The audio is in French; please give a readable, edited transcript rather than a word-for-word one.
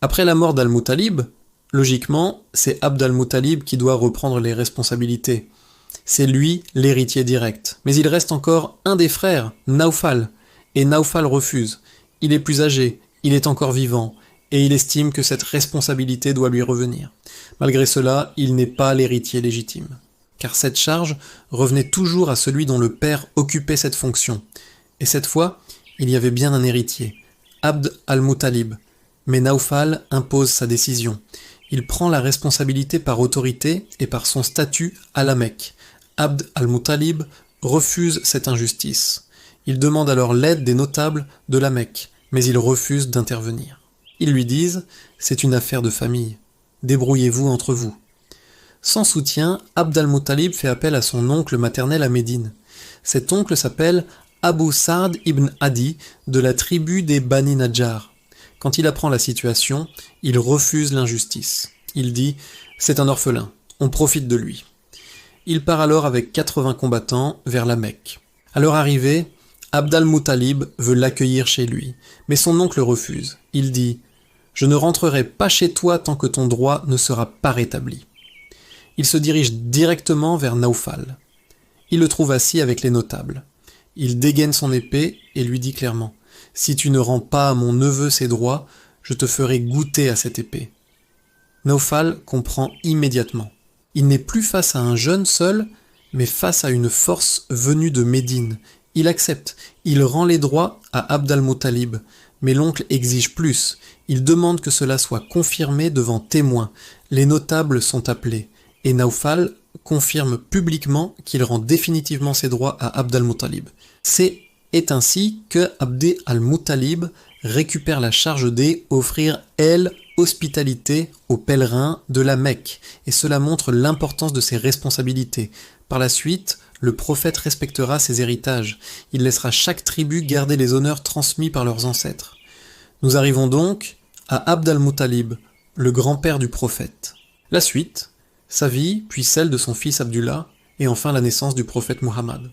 Après la mort d'Al-Muttalib, logiquement, c'est Abd al-Muttalib qui doit reprendre les responsabilités. C'est lui l'héritier direct. Mais il reste encore un des frères, Nawfal, et Nawfal refuse. Il est plus âgé, il est encore vivant, et il estime que cette responsabilité doit lui revenir. Malgré cela, il n'est pas l'héritier légitime. Car cette charge revenait toujours à celui dont le père occupait cette fonction. Et cette fois, il y avait bien un héritier, Abd al-Muttalib. Mais Nawfal impose sa décision. Il prend la responsabilité par autorité et par son statut à la Mecque. Abd al-Muttalib refuse cette injustice. Il demande alors l'aide des notables de la Mecque, mais ils refusent d'intervenir. Ils lui disent « C'est une affaire de famille, débrouillez-vous entre vous ». Sans soutien, Abd al-Muttalib fait appel à son oncle maternel à Médine. Cet oncle s'appelle Abu Sa'd ibn Adi de la tribu des Bani Najjar. Quand il apprend la situation, il refuse l'injustice. Il dit « C'est un orphelin, on profite de lui ». Il part alors avec 80 combattants vers la Mecque. À leur arrivée, Abd al-Muttalib veut l'accueillir chez lui, mais son oncle refuse. Il dit « Je ne rentrerai pas chez toi tant que ton droit ne sera pas rétabli ». Il se dirige directement vers Nawfal. Il le trouve assis avec les notables. Il dégaine son épée et lui dit clairement « Si tu ne rends pas à mon neveu ses droits, je te ferai goûter à cette épée ». Nawfal comprend immédiatement. Il n'est plus face à un jeune seul, mais face à une force venue de Médine. Il accepte, il rend les droits à Abd al-Muttalib, mais l'oncle exige plus. Il demande que cela soit confirmé devant témoins. Les notables sont appelés, et Nawfal confirme publiquement qu'il rend définitivement ses droits à Abd al-Muttalib. C'est ainsi que Abd al-Muttalib récupère la charge d'offrir hospitalité aux pèlerins de la Mecque, et cela montre l'importance de ses responsabilités. Par la suite, le prophète respectera ses héritages. Il laissera chaque tribu garder les honneurs transmis par leurs ancêtres. Nous arrivons donc à Abd al-Muttalib, le grand-père du prophète. La suite, sa vie, puis celle de son fils Abdullah, et enfin la naissance du prophète Muhammad.